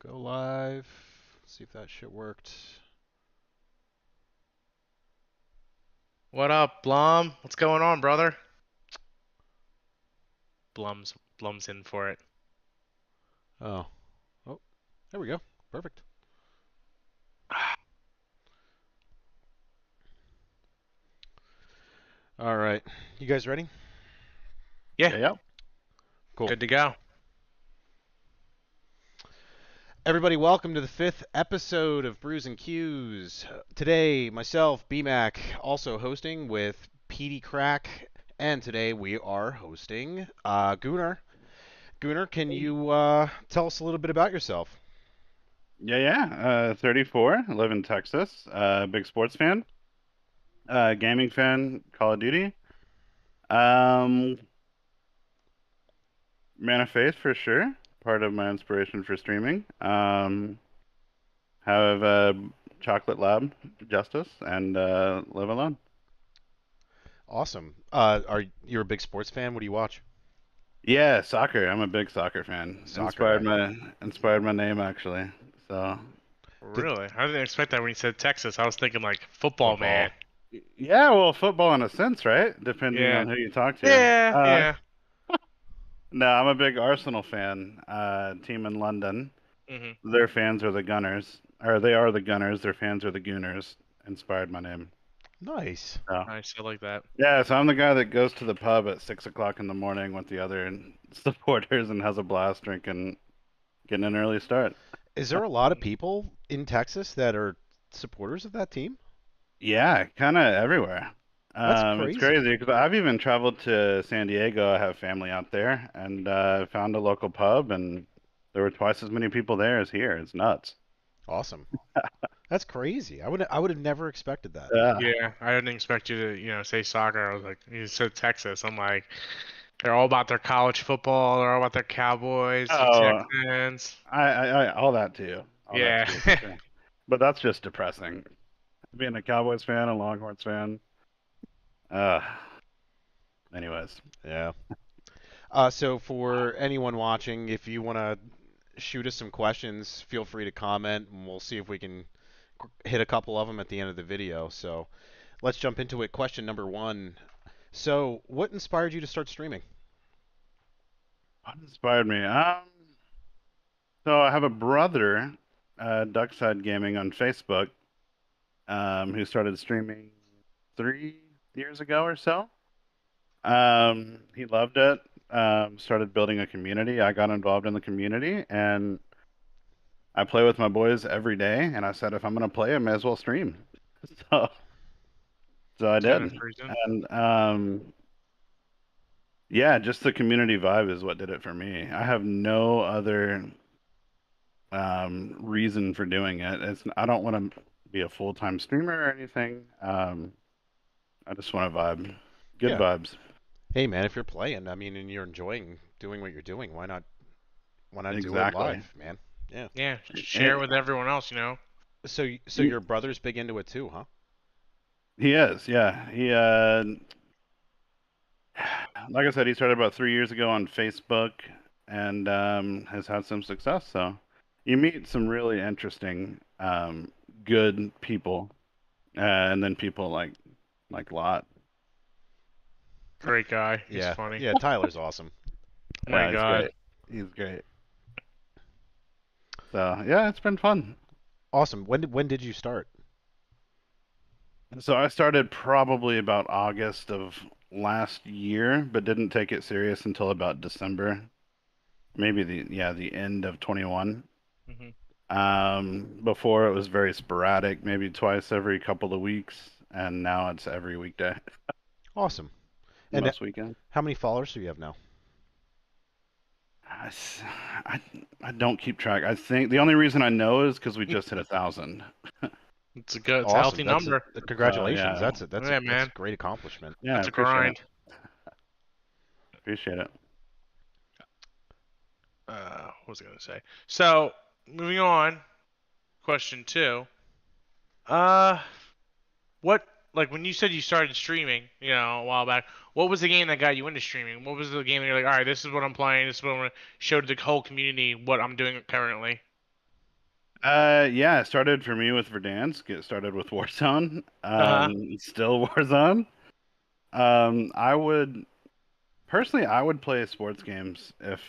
Go live. See if that shit worked. What up, Blum? What's going on, brother? Blum's in for it. Oh. Oh, there we go. Perfect. All right. You guys ready? Yeah, Yeah, Cool. good to go. Everybody, welcome to the 5th episode of Brews and Q's. Today, myself, BMAC, also hosting with PD Crack, and today we are hosting Gooner. Gooner, can you tell us a little bit about yourself? yeah. 34. I live in Texas. Big sports fan. Gaming fan. Call of Duty. Um, Man of faith for sure. Part of my inspiration for streaming. Have a chocolate lab justice and live alone. Awesome. Are you a big sports fan? What do you watch? Yeah, soccer. I'm a big soccer fan. Soccer Inspired guy. my name actually. So Did Really? I didn't expect that when you said Texas. I was thinking like football man. football? yeah, well, football in a sense, right? Depending Yeah. on who you talk to. Yeah, yeah. No, I'm a big Arsenal fan. Team in London. Mhm. Their fans are the Gunners, or they are the Gunners. Their fans are the Gooners. Inspired my name. Nice. So Nice. I like that. yeah, so I'm the guy that goes to the pub at 6 o'clock in the morning with the other supporters and has a blast drinking, getting an early start. Is there a lot of people in Texas that are supporters of that team? Yeah, kind of everywhere. That's It's crazy. crazy because I've even traveled to San Diego. I have family out there, and found a local pub, and there were twice as many people there as here. It's nuts. Awesome. That's crazy. I would have never expected that. Yeah. Yeah, I didn't expect you to, say soccer. I was like, you said Texas. I'm like, they're all about their college football. They're all about their Cowboys, the Oh, Texans. all that too. All that Yeah. too, for sure. But that's just depressing. Being a Cowboys fan, a Longhorns fan. Uh, Anyways. Yeah. So for anyone watching, if you want to shoot us some questions, feel free to comment, and we'll see if we can hit a couple of them at the end of the video. So let's jump into it. Question number one. So, what inspired you to start streaming? What inspired me? So I have a brother, Duckside Gaming on Facebook, who started streaming 3 years ago or so. He loved it. Started building a community. I got involved in the community, and I play with my boys every day. And I said, if I'm gonna play, I may as well stream. So, so I Kind of did. freezing. And yeah, just the community vibe is what did it for me. I have no other reason for doing it. I don't want to be a full-time streamer or anything. I just want to vibe. Good Yeah. vibes. Hey man, if you're playing, I mean, and you're enjoying doing what you're doing, why not do it Exactly. live, man? Yeah. Yeah, share And with everyone else. So he, your brother's big into it too, huh? he is, yeah. Like I said, he started about 3 years ago on Facebook and has had some success. So you meet some really interesting, good people, and then people like Lot. Great guy. He's Yeah. funny. Yeah, Tyler's awesome. Oh my He's God. great. He's great. So yeah, it's been fun. Awesome. When did you start? So I started probably about August of last year, but didn't take it serious until about December, maybe the end of 21. Hmm. Before it was very sporadic, maybe twice every couple of weeks, and now it's every weekday, Awesome. And most weekends. how many followers do you have now? I, s- I, I don't keep track. I think the only reason I know is because we just hit 1,000. It's a Awesome. healthy number. Congratulations. Yeah, Yeah, That's a man. great accomplishment. yeah, I That's a appreciate it. grind. Appreciate it. What was I gonna say? So, moving on. Question two. Uh, what like when you said you started streaming, a while back? What was the game that got you into streaming? What was the game that you're like, all right, this is what I'm playing. This is what I'm gonna show to the whole community what I'm doing currently. Yeah, it started for me with Verdansk. It started with Warzone. Uh-huh. Still Warzone. I would personally, I would play sports games if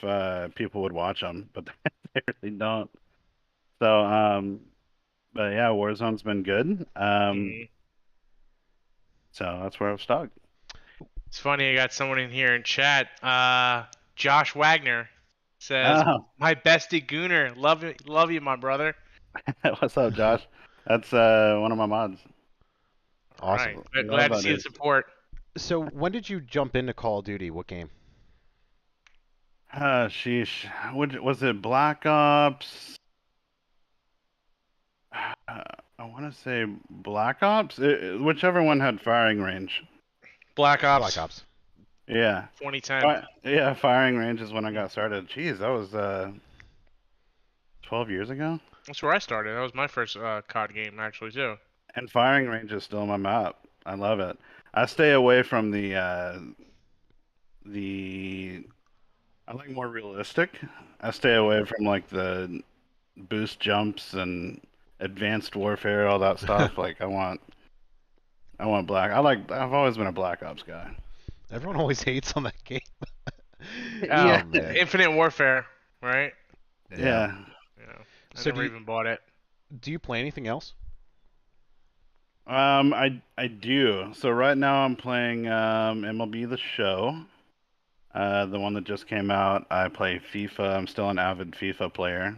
people would watch them, but they really don't. So, but yeah, Warzone's been good. Mhm. So that's where I've stuck. It's funny, I got someone in here in chat. Josh Wagner says, Oh, "My bestie Gooner, love you, my brother." what's up, Josh? That's one of my mods. All Awesome. right, Love glad to that see the dude. support. So when did you jump into Call of Duty? What game? Sheesh. Was it Black Ops? I want to say Black Ops, whichever one had firing range. Black Black Ops Ops. Yeah, 2010. yeah, firing range is when I Mm. got started. Jeez, that was 12 years ago. That's where I started. That was my first COD game, actually, too. And firing range is still on my map. I love it. I stay away from the I like more realistic. I stay away from like the boost jumps and advanced warfare, all that stuff. Like I want black. I've always been a Black Ops guy. Everyone always hates on that game. Yeah, Oh man. Infinite Warfare, right? Yeah. yeah. Yeah. I So never even bought it. do you play anything else? I do. So right now I'm playing MLB The Show, the one that just came out. I play FIFA. I'm still an avid FIFA player.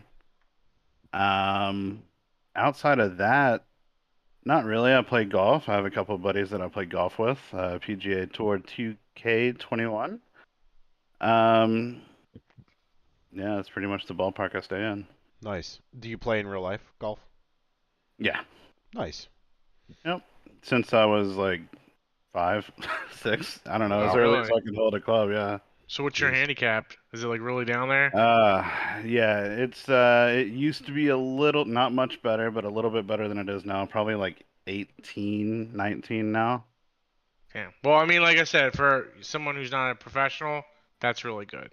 Um, Outside of that, not really. I play golf. I have a couple of buddies that I play golf with. PGA Tour 2K21. Um, yeah, that's pretty much the ballpark I stay in. Nice. Do you play in real life golf? Yeah. Nice. Yep. Since I was like 5, 6. I don't know, Oh, as Wow. early as really? I could hold a club. Yeah. So what's your Jeez. handicap? Is it like really down there? Uh, yeah, it used to be a little, not much better, but a little bit better than it is now. Probably like 18, 19 now. Yeah. Well, I mean, like I said, for someone who's not a professional, that's really good.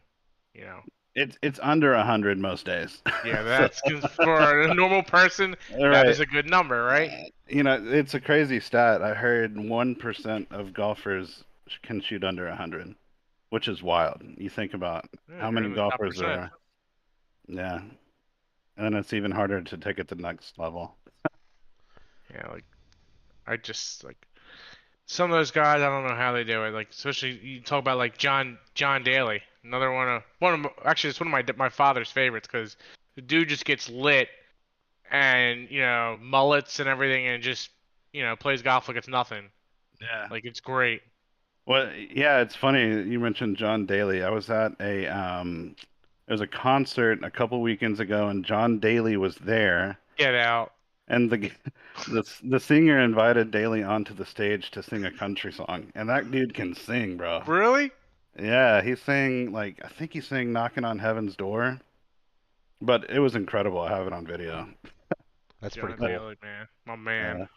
You know. It's under 100 most days. Yeah, So, that's for a normal person, all that right. is a good number, right? You know, it's a crazy stat. I heard 1% of golfers can shoot under 100, which is wild. You think about Yeah, how you're many in the top golfers there percent. are. Yeah. And it's even harder to take it to the next level. Yeah, like I just like some of those guys. I don't know how they do it. Like especially you talk about like John Daly, another actually it's one of my father's favorites because the dude just gets lit and mullets and everything and just plays golf like it's nothing. Yeah. Like it's great. Well, yeah, it's funny you mentioned John Daly. I was at there was a concert a couple weekends ago, and John Daly was there, Get out. and the singer invited Daly onto the stage to sing a country song, and that dude can sing, bro. Really? Yeah, he sang like I think he sang "Knocking on Heaven's Door," but it was incredible. I have it on video. That's pretty John cool. Daly, man, my man.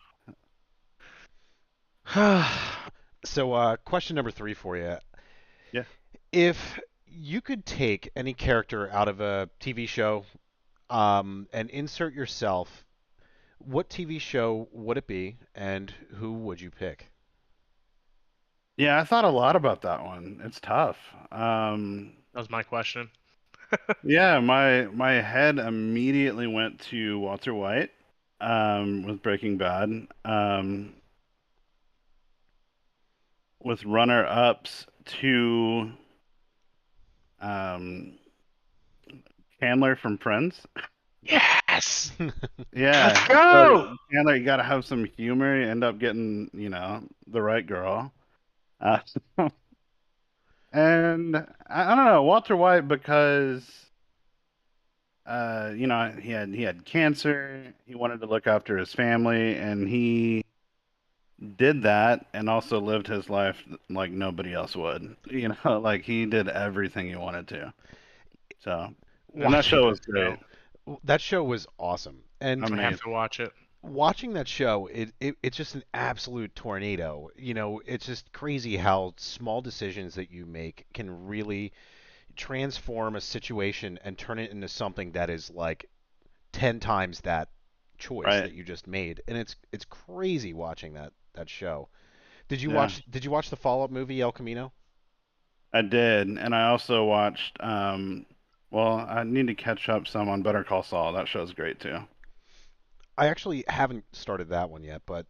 Uh, So, question number 3 for you. yeah. If you could take any character out of a TV show, and insert yourself, what TV show would it be, and who would you pick? Yeah, I thought a lot about that one. It's tough. Um, That was my question. Yeah, my head immediately went to Walter White, with Breaking Bad, with runner-ups to um, Chandler from Friends. Yes. Let's Yeah, go. so Chandler, you gotta have some humor. You end up getting, the right girl. Uh, and I don't know, Walter White because he had cancer. He wanted to look after his family, and he did that and also lived his life like nobody else would. Like he did everything he wanted to. So, and that Watching show Good was great. show. that show was awesome, and I have Amazing. to watch it. watching that show, it's just an absolute tornado. It's just crazy how small decisions that you make can really transform a situation and turn it into something that is like 10 times that choice Right. that you just made, and it's crazy watching that show. Yeah, Did you watch the follow-up movie El Camino? I did, and I also watched. Well, I need to catch up some on Better Call Saul. That show's great too. I actually haven't started that one yet, but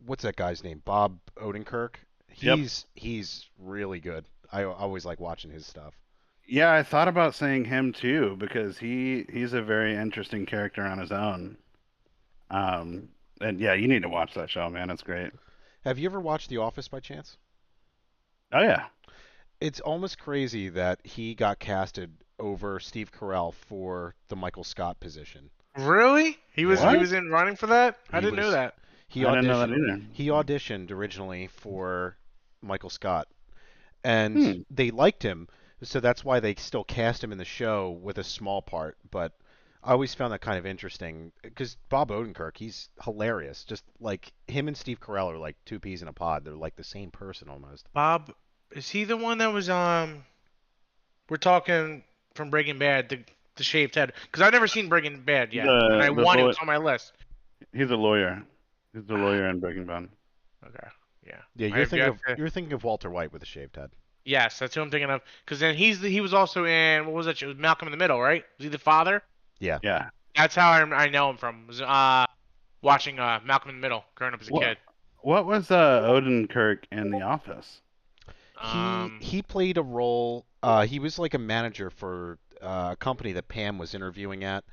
what's that guy's name? Bob Odenkirk. Yep. He's really good. I always like watching his stuff. Yeah, I thought about saying him too because he's a very interesting character on his own. Um, and yeah, you need to watch that show, man. It's great. Have you ever watched The Office by chance? Oh yeah, It's almost crazy that he got casted over Steve Carell for the Michael Scott position. Really? He Yeah, what? was in running for that? I he didn't know was that. he I didn't know that auditioned either. he auditioned originally for Michael Scott, and Hmm. they liked him, so that's why they still cast him in the show with a small part. But I always found that kind of interesting because Bob Odenkirk, he's hilarious. Just like him and Steve Carell are like two peas in a pod. They're like the same person almost. Bob, is he the one that was we're talking from Breaking Bad, the shaved head? Because I've never seen Breaking Bad yet, and I The want to. boy, It's on my list. he's a lawyer. He's the Ah, lawyer in Breaking Bad. okay, yeah. Yeah, I have yet to. you're thinking of Walter White with a shaved head. Yes, that's who I'm thinking of. Because then he was also in what was that show? It was Malcolm in the Middle, right? Was he the father? Yeah. Yeah. That's how I know him from. Was watching Malcolm in the Middle growing up as a What kid. what was Odenkirk in The Office? Um, He played a role. He was like a manager for a company that Pam was interviewing at,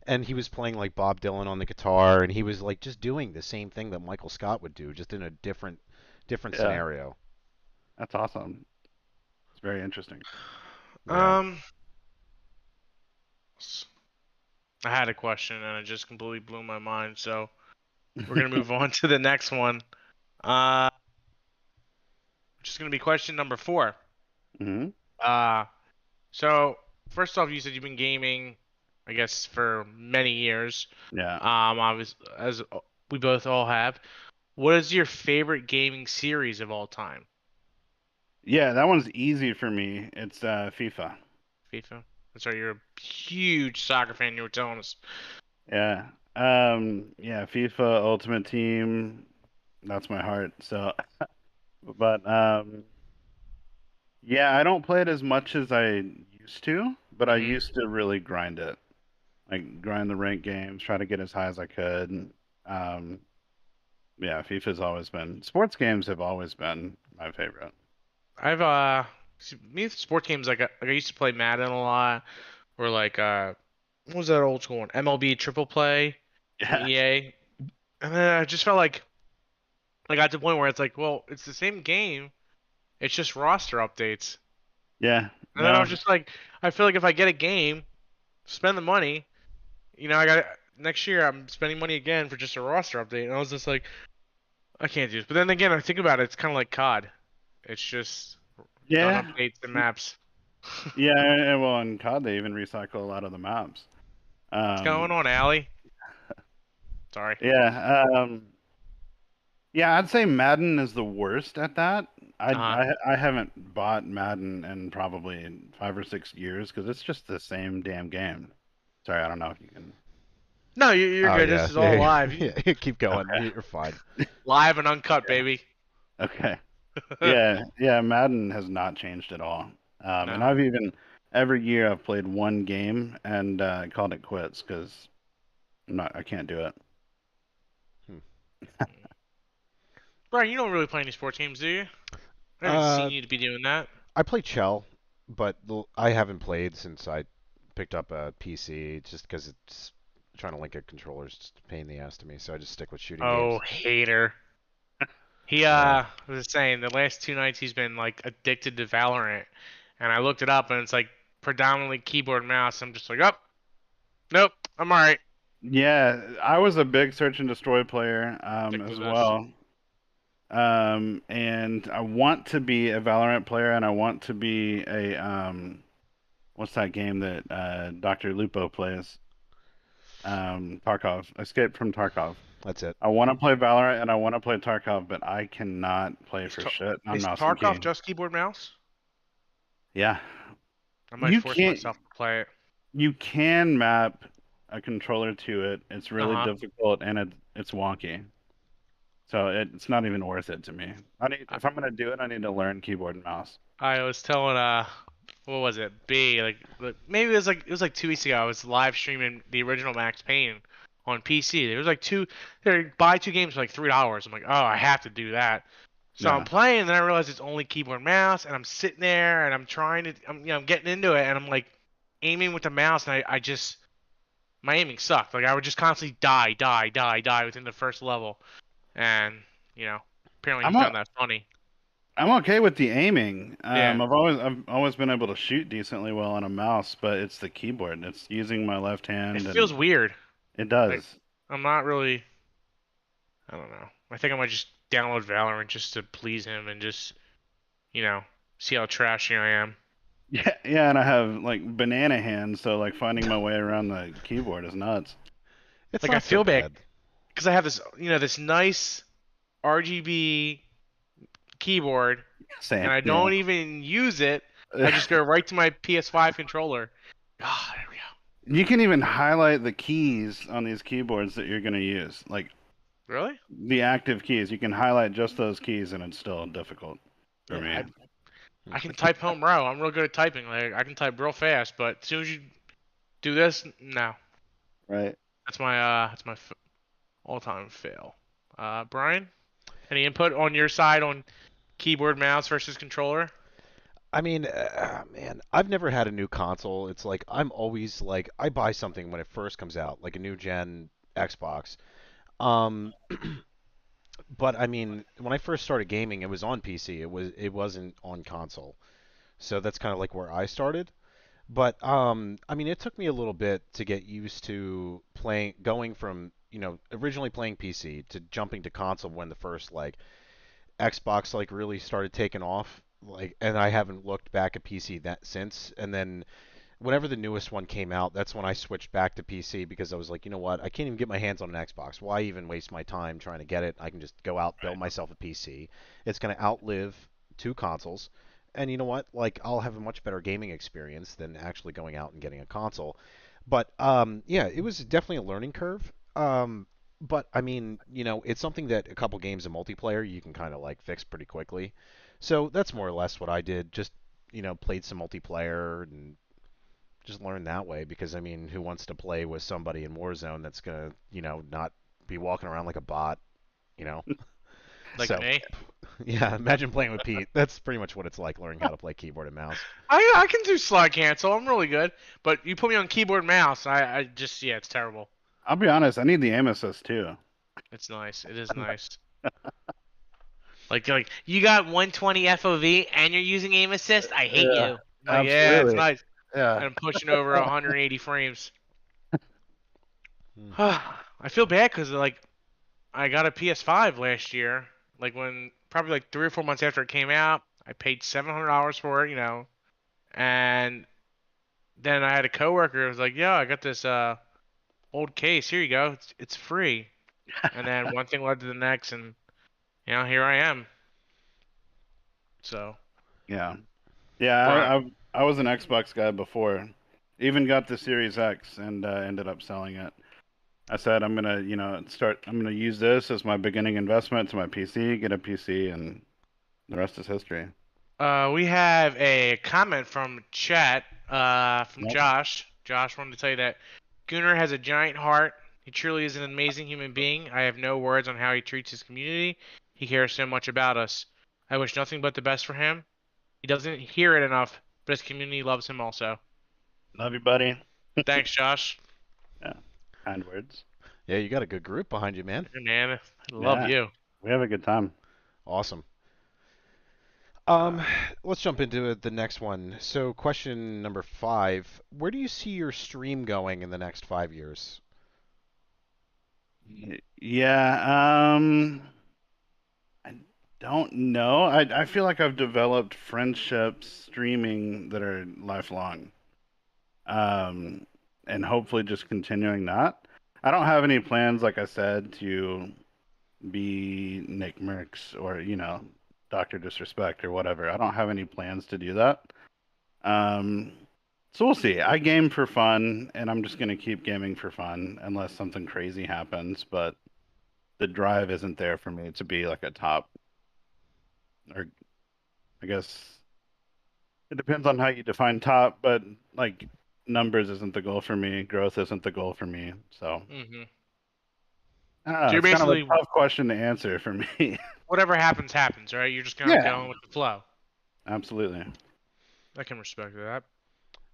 and he was playing like Bob Dylan on the guitar, and he was like just doing the same thing that Michael Scott would do, just in a different Yeah, scenario. that's awesome. It's very interesting. Yeah. um, I had a question and it just completely blew my mind. So we're gonna move on to the next one. Uh, which is gonna be question number 4. Hmm. Uh, so first off, you said you've been gaming, I guess, for many years. Yeah. I was, as we both all have. What is your favorite gaming series of all time? Yeah, that one's easy for me. It's FIFA. FIFA. That's right. You're a huge soccer fan. You were telling us. Yeah. Yeah, FIFA Ultimate Team. That's my heart. So, but yeah, I don't play it as much as I used to, but I Hmm. used to really grind it. Like grind the rank games, try to get as high as I could. And, yeah, FIFA's always been sports games have always been my favorite. I've me with sports games I used to play Madden a lot, or like what was that old school one? MLB Triple Play from Yeah. EA, and then I just felt like I got to the point where it's like, well, it's the same game, it's just roster updates, Yeah. and then I was No. just like, I feel like if I get a game, spend the money, I got next year I'm spending money again for just a roster update, and I was just like, I can't do this. But then again, I think about it, it's kind of like COD. It's just gun Yeah. updates and maps. Yeah, well, in COD they even recycle a lot of the maps. What's going on, Allie? Sorry. Yeah, yeah, I'd say Madden is the worst at that. Uh-huh. I haven't bought Madden in probably 5 or 6 years because it's just the same damn game. Sorry, I don't know if you can. No, you're Oh good. yeah. This is all live. Yeah. Keep going. Okay. You're fine. Live and uncut, baby. Okay. Yeah, yeah, Madden has not changed at all. And No. I've even every year I've played one game and called it quits because I can't do it. Hmm. Brian, you don't really play any sports games, do you? I haven't Uh, seen you to be doing that. I play Chell, but I haven't played since I picked up a PC, just because it's trying to link a controller is just a pain in the ass to me. So I just stick with shooting Oh, games. hater. He Yeah. was saying the last 2 nights he's been like addicted to Valorant, and I looked it up and it's like predominantly keyboard and mouse. I'm just like, oh, nope, I'm all right. Yeah, I was a big Search and Destroy player Stick as with us. well. And I want to be a Valorant player, and I want to be a what's that game that Dr. Lupo plays? Tarkov. Escape from Tarkov. That's it. I want to play Valorant and I want to play Tarkov, but I cannot play Is, for Tar- shit on is mouse and Tarkov key. just keyboard mouse? Yeah, I might you force can't. myself to play it. You can map a controller to it. It's Uh really huh. difficult and it's wonky. So it's not even worth it to me. If I'm gonna do it, I need to learn keyboard and mouse. I was telling what was it? B maybe it was like 2 weeks ago. I was live streaming the original Max Payne on PC. There was like buy two games for like $3. I'm like, oh, I have to do that. So I'm Yeah. playing, and then I realize it's only keyboard and mouse, and I'm sitting there and I'm trying to, I'm getting into it, and I'm like aiming with the mouse, and I just my aiming sucked. Like I would just constantly die, die, die, die within the first level, and you know, apparently he I'm found o- that funny. I'm okay with the aiming. Yeah, I've always been able to shoot decently well on a mouse, but it's the keyboard. It's using my left it hand feels and weird. it Like does. I'm not really. I don't know. I think I might just download Valorant just to please him and just, you know, see how trashy I am. Yeah, yeah, and I have like banana hands, so like finding my way around the keyboard is nuts. It's Like I not so feel bad bad. because I have this, this nice RGB keyboard, and Same. I Yeah. don't even use it. I just go right to my PS5 controller. Ah, there we go. You can even highlight the keys on these keyboards that you're gonna use, like Really? the active keys. You can highlight just those keys, and it's still difficult for Yeah, me. I can type home row. I'm real good at typing. Like I can type real fast, but as soon as you do this, no. Right. That's my all-time fail. Brian, any input on your side on keyboard, mouse versus controller? I mean, man, I've never had a new console. It's like I'm always like I buy something when it first comes out, like a new gen Xbox. Um, but I mean, when I first started gaming, it was on PC. It wasn't on console. So that's kind of like where I started. But I mean, it took me a little bit to get used to going from originally playing PC to jumping to console when the first like Xbox like really started taking off. Like, and I haven't looked back at PC that since. And then whenever the newest one came out, that's when I switched back to PC because I was like, you know what? I can't even get my hands on an Xbox. Why even waste my time trying to get it? I can just go out, build myself a PC. It's going to outlive two consoles. And you know what? Like, I'll have a much better gaming experience than actually going out and getting a console. But yeah, it was definitely a learning curve. But I mean, it's something that a couple games of multiplayer you can kind of like fix pretty quickly. So that's more or less what I did. Just played some multiplayer and just learn that way because I mean, who wants to play with somebody in Warzone that's gonna, not be walking around like a bot, you know? Like So, me? yeah, imagine playing with Pete. That's pretty much what it's like learning how to play keyboard and mouse. I can do slide cancel. I'm really good. But you put me on keyboard and mouse, I just it's terrible. I'll be honest, I need the aim assist too. It's nice. It is nice. Like you got 120 FOV and you're using aim assist. I hate Yeah, you. Like yeah, it's absolutely. nice. Yeah. And I'm pushing over 180 frames. Hmm. I feel bad because like I got a PS5 last year. Like when probably like 3 or 4 months after it came out, I paid $700 for it, and then I had a coworker who was like, "Yeah, I got this old case. Here you go. It's free." And then one thing led to the next, and here I am. So, Yeah. Yeah, Brian, I was an Xbox guy before. Even got the Series X and ended up selling it. I said I'm gonna, I'm gonna use this as my beginning investment to my PC, get a PC, and the rest is history. we have a comment from chat from Yep. Josh. Josh wanted to tell you that Gooner has a giant heart. He truly is an amazing human being. I have no words on how he treats his community. He cares so much about us. I wish nothing but the best for him. He doesn't hear it enough, but his community loves him also. Love you, buddy. Thanks, Josh. Yeah. Kind words. Yeah, you got a good group behind you, man. Hey, man, I love Yeah. you. We have a good time. Awesome. Uh, Um, let's jump into the next one. So, question number 5: Where do you see your stream going in the next 5 years? yeah. I don't know. I feel like I've developed friendships streaming that are lifelong. Um, and hopefully just continuing that. I don't have any plans, like I said, to be Nick Merckx or, Dr. Disrespect or whatever. I don't have any plans to do that. Um, So we'll see. I game for fun, and I'm just gonna keep gaming for fun unless something crazy happens. But the drive isn't there for me to be like a top, or I guess it depends on how you define top, but like numbers isn't the goal for me. Growth isn't the goal for me. So Hmm. I don't So know. you're It's kind of a basically tough question to answer for me. whatever happens, happens, right? You're just kind of Yeah, going with the flow. absolutely. I can respect that.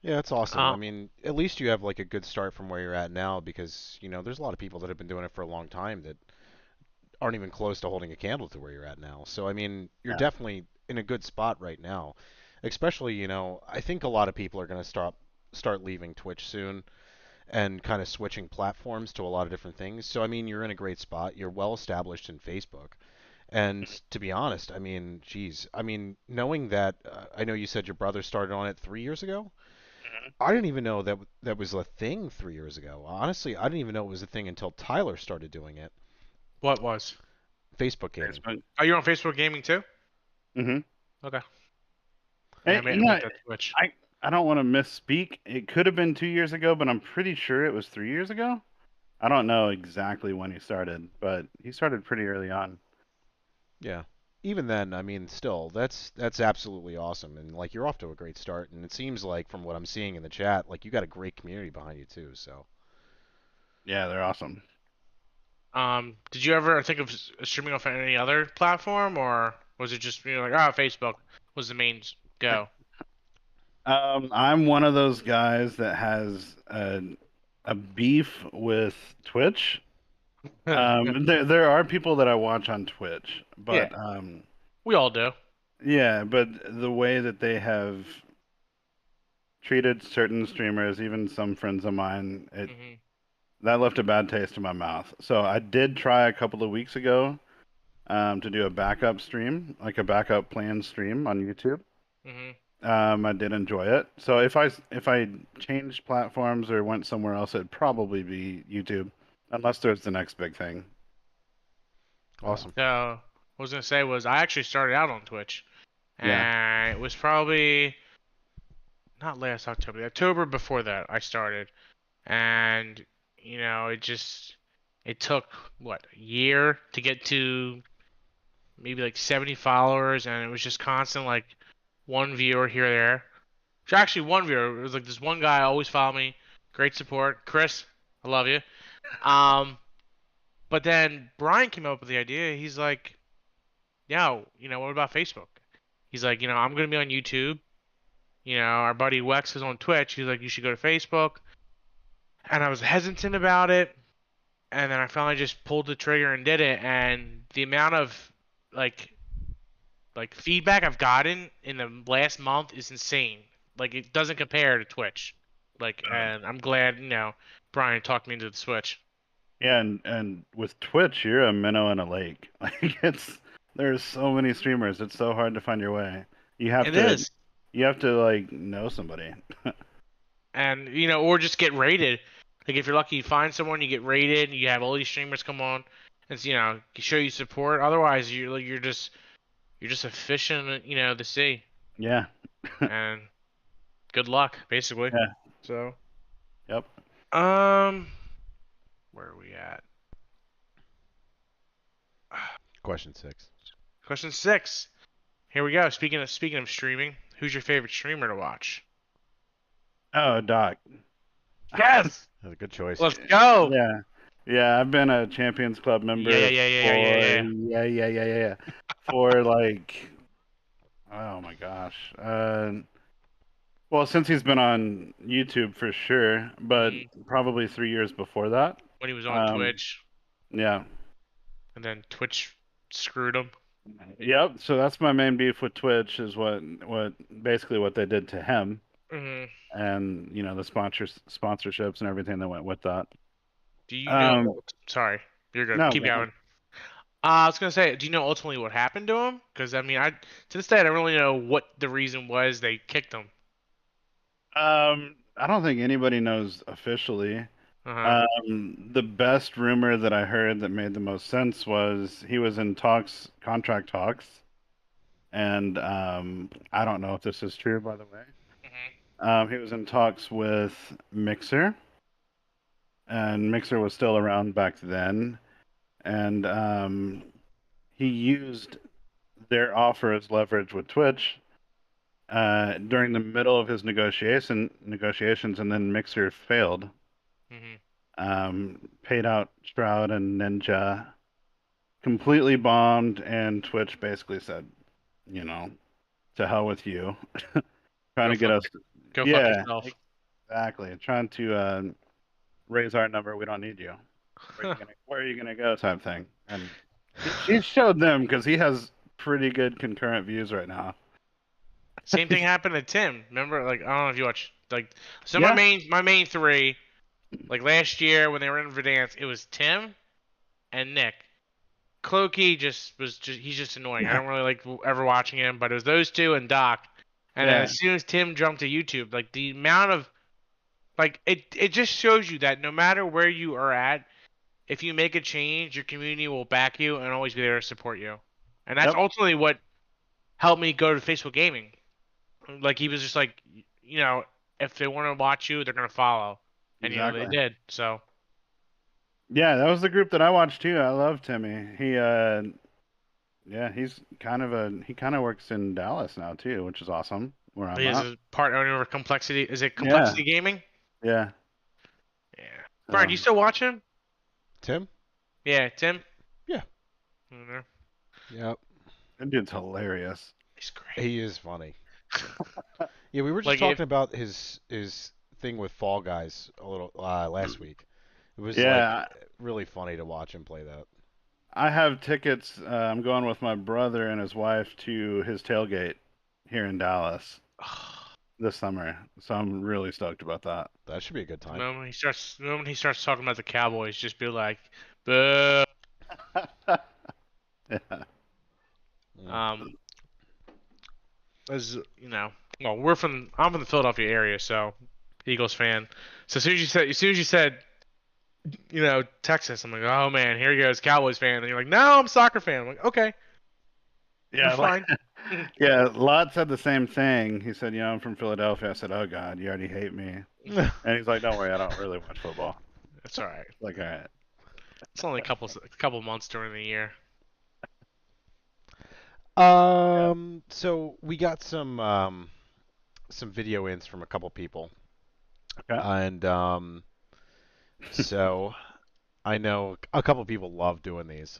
Yeah, that's awesome. I Uh, mean, at least you have like a good start from where you're at now because, there's a lot of people that have been doing it for a long time that aren't even close to holding a candle to where you're at now. So, I mean, you're Yeah. definitely in a good spot right now. Especially, I think a lot of people are going to start leaving Twitch soon and kind of switching platforms to a lot of different things. So, I mean, you're in a great spot. You're well established in Facebook. And to be honest, I mean, geez, I mean, knowing that, I know you said your brother started on it 3 years ago. I didn't even know that was a thing 3 years ago. Honestly, I didn't even know it was a thing until Tyler started doing it. what was? Facebook gaming. Facebook. Are you on Facebook Gaming too? Mm-hmm. Okay. Yeah, I Hey, mean, I meant that Twitch. I don't want to misspeak. It could have been 2 years ago, but I'm pretty sure it was 3 years ago. I don't know exactly when he started, but he started pretty early on. Yeah. Even then, I mean, still, that's absolutely awesome, and like you're off to a great start. And it seems like from what I'm seeing in the chat, like you got a great community behind you too. So Yeah, they're awesome. Did you ever think of streaming off any other platform, or was it just like, oh, Facebook was the main go? I'm one of those guys that has a beef with Twitch. There are people that I watch on Twitch, Yeah, but we all do. yeah, but the way that they have treated certain streamers, even some friends of mine, Hmm. that left a bad taste in my mouth. So I did try a couple of weeks ago to do a backup stream, like a backup plan stream on YouTube. Hmm. I did enjoy it. So if I changed platforms or went somewhere else, it'd probably be YouTube, unless there's the next big thing. So awesome. So what I was gonna say was I actually started out on Twitch, yeah, and it was probably not last October, the October before that I started, and it took what, a year to get to maybe like 70 followers, and it was just constant like one viewer here or there. Actually, one viewer. It was like this one guy always followed me. Great support, Chris. I love you. Um, but then Brian came up with the idea. He's like, "Yo, what about Facebook?" He's like, "I'm gonna be on YouTube. Our buddy Wex is on Twitch. He's like, you should go to Facebook." And I was hesitant about it, and then I finally just pulled the trigger and did it. And the amount of like feedback I've gotten in the last month is insane. Like it doesn't compare to Twitch. Like, and I'm glad Brian talked me into the Switch. yeah, and with Twitch, you're a minnow in a lake. Like there's so many streamers. It's so hard to find your way. You have It to is. you have to like know somebody. And or just get rated. Like if you're lucky, you find someone, you get rated, you have all these streamers come on, and show you support. Otherwise, you're just a fish in the sea, Yeah, and good luck, basically. yeah, So, yep. um, where are we at? Question 6. Question 6. Here we go. Speaking of streaming, who's your favorite streamer to watch? Oh, Doc. Yes. That's a good choice. Let's go. Yeah. Yeah, I've been a Champions Club Yeah, yeah, member yeah, yeah, yeah, yeah, for yeah. yeah. For like oh my gosh. Well, since he's been on YouTube for sure, but Hmm. probably 3 years before that. When he was on Um, Twitch, yeah. and then Twitch screwed him. Yep. So that's my main beef with Twitch is what basically what they did to him Hmm. and the sponsorships and everything that went with that. Do you know? Um, Sorry, you're good. no, Keep go ahead. going. I was gonna say, do you know ultimately what happened to him? Because I mean, to this day I don't really know what the reason was they kicked him. I don't think anybody knows officially. Uh huh. The best rumor that I heard that made the most sense was he was in contract talks, and I don't know if this is true, by the way. He was in talks with Mixer, and Mixer was still around back then, and he used their offer as leverage with Twitch during the middle of his negotiations, and then Mixer failed. Hmm. Paid out Shroud and Ninja, completely bombed, and Twitch basically said, you know, to hell with you. Trying Go to get fuck, us, go fuck yeah, yourself. exactly. Trying to raise our number. We don't need you. Where are you gonna go? Type thing. And he showed them because he has pretty good concurrent views right now. Same thing happened to Tim. Remember, like I don't know if you watch, like, so Yeah, my main three, like last year when they were in Verdansk, it was Tim and Nick. Clokey he's just annoying. I yeah, don't really like ever watching him, but it was those two and Doc. And then yeah. as soon as Tim jumped to YouTube, like the amount of like it just shows you that no matter where you are at, if you make a change, your community will back you and always be there to support you. And that's Yep, ultimately what helped me go to Facebook Gaming. Like he was just like, if they want to watch you, they're gonna follow, and they exactly. did. So Yeah, that was the group that I watched too. I love Timmy. Yeah, he kind of works in Dallas now too, which is awesome. Where I'm he is at. a part owner of Complexity. Is it Yeah, Complexity Gaming? yeah. Yeah. Brian, do you So still watch him? Tim? Yeah, Tim. Yeah. Mhm. Yep. that dude's hilarious. He's great. He is funny. Yeah, we were just Like if talking about his thing with Fall Guys a little last week. It was like Yeah, really funny to watch him play that. I have tickets. I'm going with my brother and his wife to his tailgate here in Dallas this summer, so I'm really stoked about that. That should be a good time. the moment he starts talking about the Cowboys, just be like, boo. Yeah. Mm. Um, as you know, well, I'm from the Philadelphia area, so Eagles fan. So as soon as you said, Texas, I'm like, oh man, here he goes, Cowboys fan. And you're like, no, I'm a soccer fan. I'm like, okay, we're Yeah, fine. yeah. Lot said the same thing. He said, I'm from Philadelphia. I said, oh God, you already hate me. And he's like, don't worry, I don't really watch football. That's all right. Like, all right. It's only a couple months during the year. Yeah. So we got some video ins from a couple people, Okay. and so I know a couple people love doing these.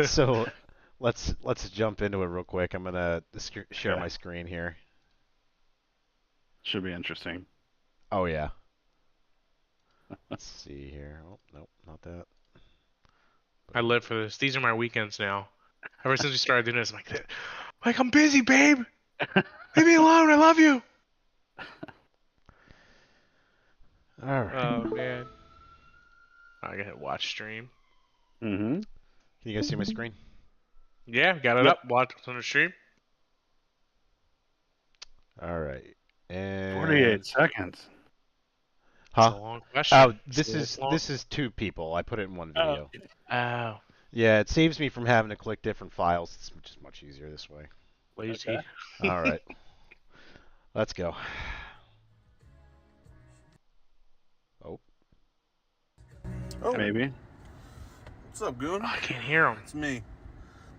So let's jump into it real quick. I'm gonna share Okay. my screen here. Should be interesting. Oh yeah. Let's see here. Oh nope, not that. I live for this. These are my weekends now. Ever since we started doing this, I'm like, I'm busy, babe. Leave me alone. I love you. All right. Oh man. I gotta hit watch stream. Mm-hmm. Can you guys see my screen? Yeah, got it Yep. up. Watch on the stream. All right. And 48 seconds. It's a huh? long question. Oh, It's a little long. this is two people. I put it in one Oh, video. Oh, Yeah, it saves me from having to click different files. It's just much easier this way. okay. lazy. All right. Let's go. Oh, Oh, Maybe. what's up, Gooner? Oh, I can't hear him. It's me,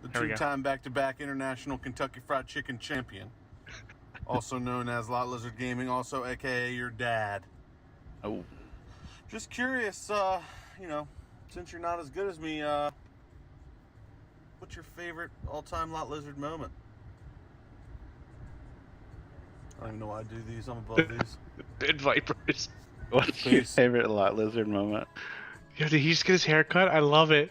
the There we go. two-time back-to-back international Kentucky Fried Chicken champion, also known as Lot Lizard Gaming, also aka your dad. Oh. Just curious, since you're not as good as me, what's your favorite all-time Lot Lizard moment? I don't even know why I do these. I'm above these. Bid Vipers. What's your Please. favorite Lot Lizard moment? Yo, did he just get his hair cut? I love it.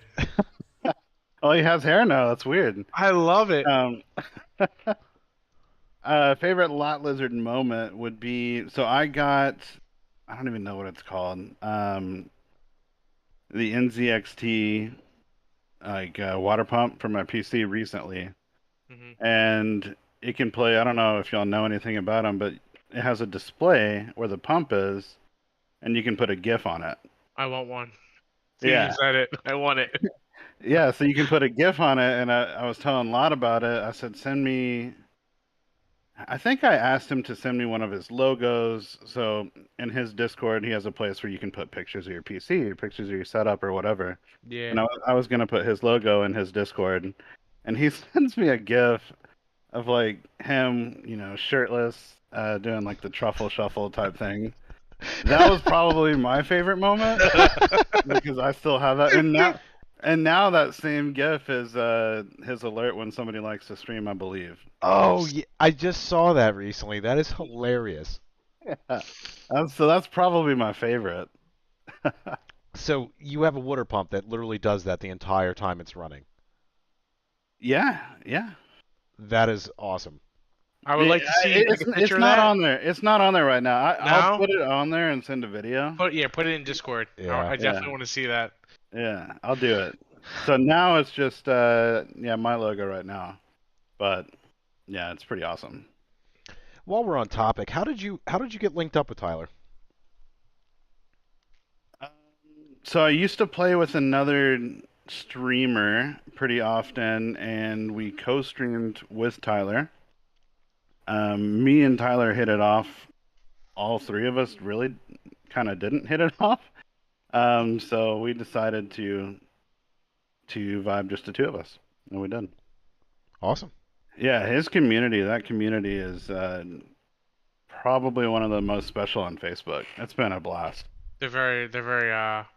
Oh, he has hair now. That's weird. I love it. Favorite Lot Lizard moment would be I don't even know what it's called. The NZXT water pump for my PC recently, Hmm. and it can play. I don't know if y'all know anything about them, but it has a display where the pump is, and you can put a GIF on it. I want one. Yeah. You said it. I want it. Yeah, so you can put a GIF on it, and I was telling Lot about it. I said, send me I think I asked him to send me one of his logos. So in his Discord, he has a place where you can put pictures of your PC, or pictures of your setup, or whatever. Yeah. And I was gonna put his logo in his Discord, and he sends me a GIF of like him, shirtless, doing like the truffle shuffle type thing. That was probably my favorite moment because I still have that. And now that same GIF is his alert when somebody likes to stream, I believe. Oh, yeah, I just saw that recently. That is hilarious. Yeah. So that's probably my favorite. So you have a water pump that literally does that the entire time it's running. Yeah, yeah. That is awesome. I would like to see like a It's picture of not that. on there. It's not on there right now. I'll No? put it on there and send a video. Put it in Discord. Yeah. I definitely want to see that. Yeah, I'll do it. So now it's just my logo right now. But yeah, it's pretty awesome. While we're on topic, how did you get linked up with Tyler? Um, So I used to play with another streamer pretty often, and we co-streamed with Tyler. Me and Tyler hit it off. All three of us really kind of didn't hit it off. So we decided to vibe just the two of us, and we did. Awesome. Yeah, that community is probably one of the most special on Facebook. It's been a blast. They're very a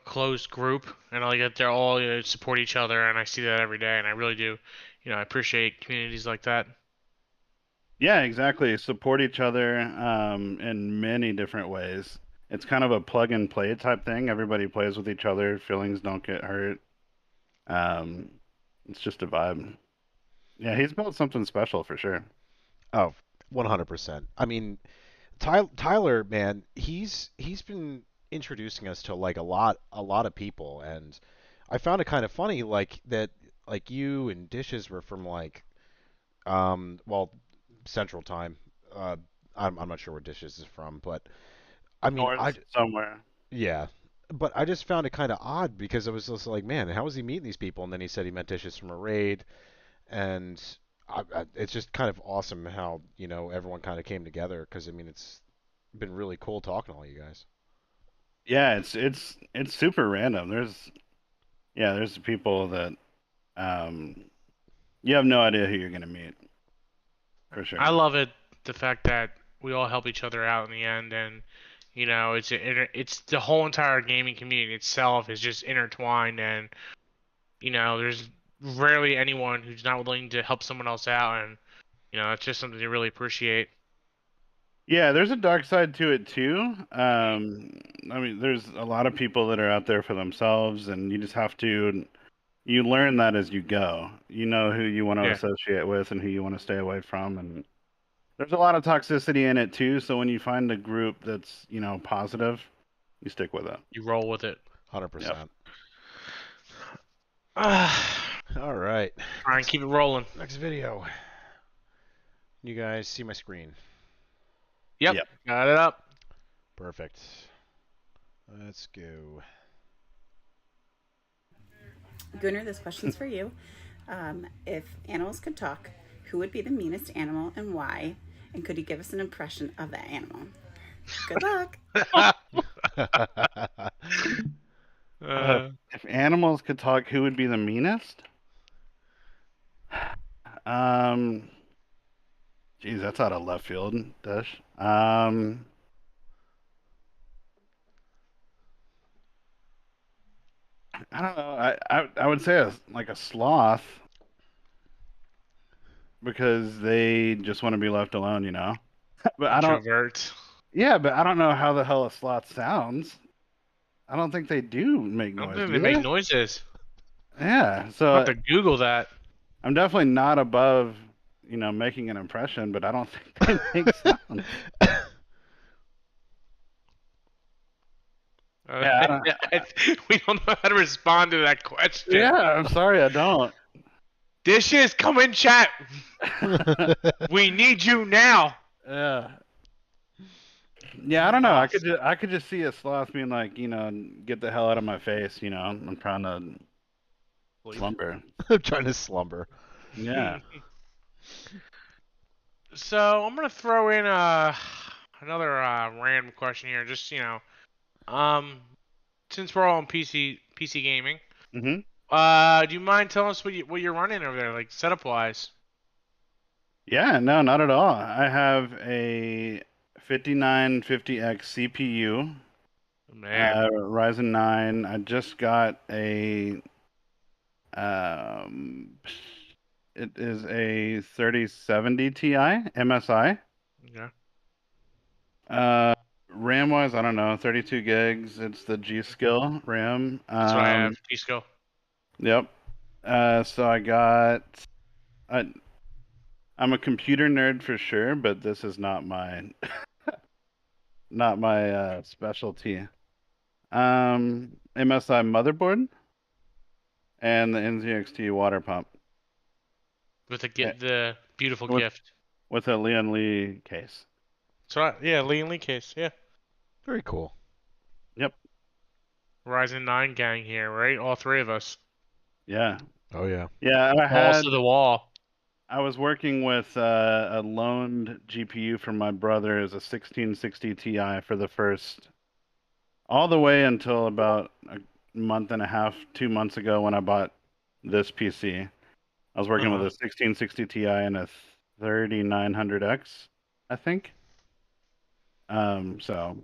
closed group, and like that they're all support each other, and I see that every day, and I really do, I appreciate communities like that. Yeah, exactly. Support each other in many different ways. It's kind of a plug and play type thing. Everybody plays with each other. Feelings don't get hurt. Um, it's just a vibe. Yeah, he's built something special for sure. Oh, 100%. I mean, Tyler, man, he's been introducing us to like a lot of people, and I found it kind of funny like that, like you and Dishes were from like well, Central Time. Uh, I'm not sure where Dishes is from, but I mean, North somewhere. yeah, but I just found it kind of odd because I was just like, man, how was he meeting these people? And then he said he met Dishes from a raid, and it's just kind of awesome how everyone kind of came together because I mean it's been really cool talking to all you guys. Yeah, it's super random. There's people that um you have no idea who you're gonna meet for sure. I love it, the fact that we all help each other out in the end, and it's the whole entire gaming community itself is just intertwined, and there's rarely anyone who's not willing to help someone else out, and it's just something to really appreciate. Yeah, there's a dark side to it too. I mean, there's a lot of people that are out there for themselves, and you just have to you learn that as you go. You know who you want to Yeah. associate with and who you want to stay away from, and there's a lot of toxicity in it too. So when you find a group that's positive, you stick with it. You roll with it. 100%. Try All right. and keep it rolling. Next video. You guys see my screen? Yep. Yep. Got it up. Perfect. Let's go. Gooner, this question's for you. If animals could talk, who would be the meanest animal and why? And could you give us an impression of that animal? Good luck. If animals could talk, who would be the meanest? Geez, that's out of left field, Dish. I don't know. I would say like a sloth because they just want to be left alone. But I don't. Introvert. Yeah, but I don't know how the hell a sloth sounds. I don't think they do make I don't noise. think Do they make they? noises. Yeah, I'll so have to Google that. I'm definitely not above, making an impression, but I don't think they make sound. Yeah, We don't know how to respond to that question. Yeah, I'm sorry, I don't. Dishes, come in chat. We need you now. Yeah. Yeah, I don't know. I could just see a sloth being like, get the hell out of my face, I'm trying to slumber. I'm trying to slumber. Yeah. So I'm gonna throw in another random question here. Just um, since we're all on PC gaming, Hmm. do you mind telling us what you're running over there, like setup wise? Yeah, no, not at all. I have a 5950X CPU, Man, Ryzen 9. I just got a um, it is a 3070 Ti MSI. yeah, RAM wise, I don't know, 32 gigs. It's the G Skill RAM. that's what I have. T-Skill. Yep. So I, I'm a computer nerd for sure, but this is not my specialty. MSI motherboard and the NZXT water pump With eh, the beautiful with gift. with a Leon Lee case. So yeah, Lee and Lee case. Yeah, Very cool. Yep. Ryzen 9 gang here, right? All three of us. Yeah. Oh yeah. Yeah. Balls to the wall. I was working with a loaned GPU from my brother as a 1660 Ti for the first all the way until about a month and a half, 2 months ago when I bought this PC. I was working with a 1660 Ti and a 3900X, I think. So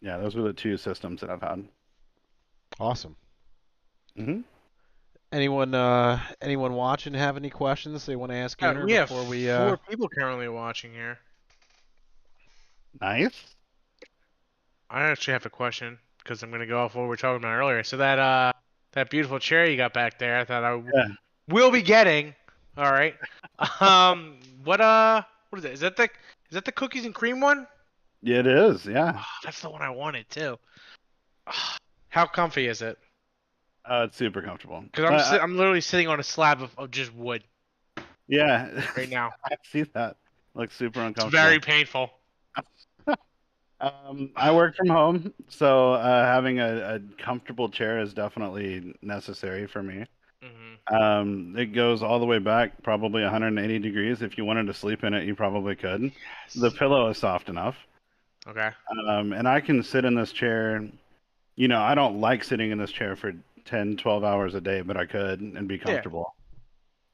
yeah, those were the two systems that I've had. Awesome. Hmm. Anyone watching have any questions they want to ask Gooner We have before we 4 people currently watching here. Nice. I actually have a question because I'm gonna go off what we were talking about earlier. So that beautiful chair you got back there, I thought Yeah, will be getting. All right. What what is it? Is that the cookies and cream one? it is. Yeah. Oh, that's the one I wanted too. How comfy is it? It's super comfortable. Because I'm literally sitting on a slab of just wood Yeah, right now. I see that. Looks super It's uncomfortable. very painful. I work from home, so having a comfortable chair is definitely necessary for me. Hmm. It goes all the way back, probably 180 degrees. If you wanted to sleep in it, you probably could. The Yes. pillow is soft enough. Okay. And I can sit in this chair. You know, I don't like sitting in this chair for 10, 12 hours a day, but I could and be Yeah. comfortable.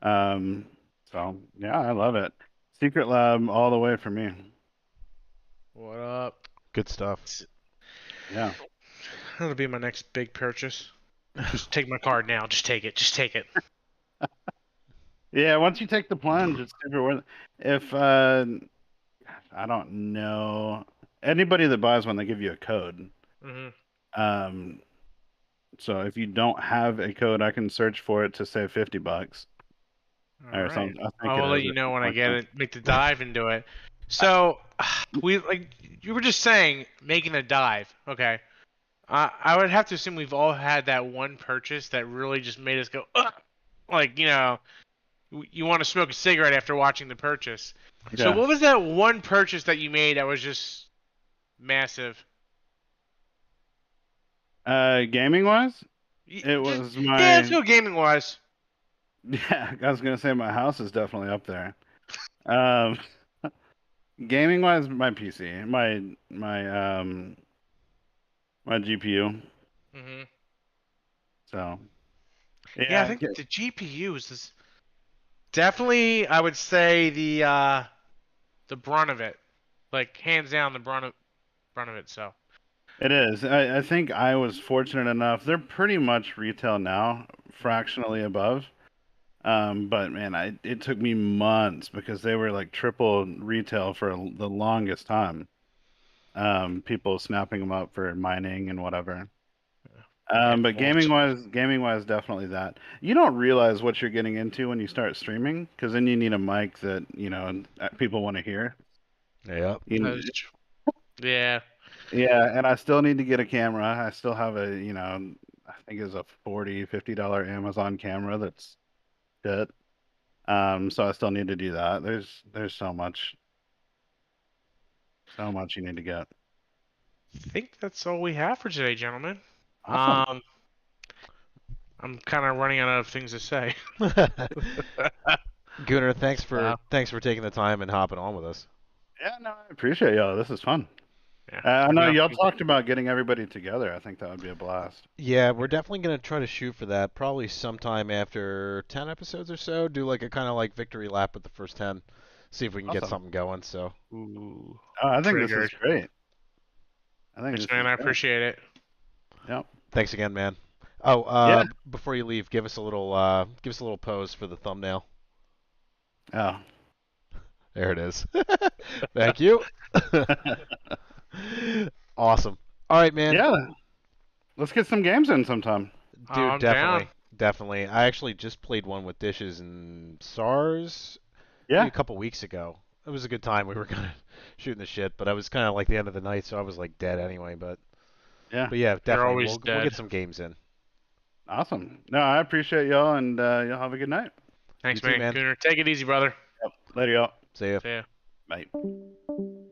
Um, so yeah, I love it. Secret Lab all the way for me. What up? good stuff. Yeah. That'll be my next big purchase. Just take my card now. Just take it. Just take it. Yeah, once you take the plunge, it's super worth it. If I don't know anybody that buys one, they give you a code. Hmm. Um, so if you don't have a code, I can search for it to save $50 All or right. something. I think I it will let is you or know something when I like get that. it. Make the dive into it. So we like you were just saying making a dive. Okay. I would have to assume we've all had that one purchase that really just made us go, ugh! Like you want to smoke a cigarette after watching the purchase. So Yeah. what was that one purchase that you made that was just massive? Gaming wise, it Just was yeah, let's my go gaming wise. yeah. I was gonna say my house is definitely up there. Um, gaming wise, my PC, my GPU. Hmm. So Yeah, I yeah, think the GPU is definitely I would say the brunt of it, like hands down the brunt of it. So it is. I think I was fortunate enough. They're pretty much retail now, fractionally above. But man, it took me months because they were like triple retail for the longest time. People snapping them up for mining and whatever. yeah, But Volt. gaming wise, definitely that. You don't realize what you're getting into when you start streaming, because then you need a mic that, people want to hear. Yep. You Yeah. Yeah, and I still need to get a camera. I still have I think it's a $40, $50 Amazon camera that's good. So I still need to do that. There's so much you need to get. I think that's all we have for today, gentlemen. Awesome. I'm kind of running out of things to say. Gooner, thanks for Wow. taking the time and hopping on with us. Yeah, no, I appreciate y'all. This is fun. Yeah. I know Yeah. y'all talked about getting everybody together. I think that would be a blast. Yeah, we're definitely gonna try to shoot for that. Probably sometime after 10 episodes or so. Do like a kind of like victory lap with the first 10. See if we can get Awesome. something going. So Ooh. Oh, I think this is Triggered. great. I think Thanks, this man. is I great. appreciate it. Yep. thanks again, man. Oh, Yeah. before you leave, give us a little pose for the thumbnail. Oh. There it is. Thank you. Awesome. All right, man. Yeah. Let's get some games in sometime. Dude, I'm down. definitely. I actually just played one with dishes and SARS maybe Yeah. a couple weeks ago. It was a good time. We were kind of shooting the shit, but I was kind of like the end of the night, so I was like dead anyway. But Yeah. yeah, You're definitely. always We'll dead. get some games in. Awesome. No, I appreciate y'all, and y'all have a good night. Thanks, You too, man. man. Gooner, take it easy, brother. Yep. Later, y'all. See ya. See ya. Bye.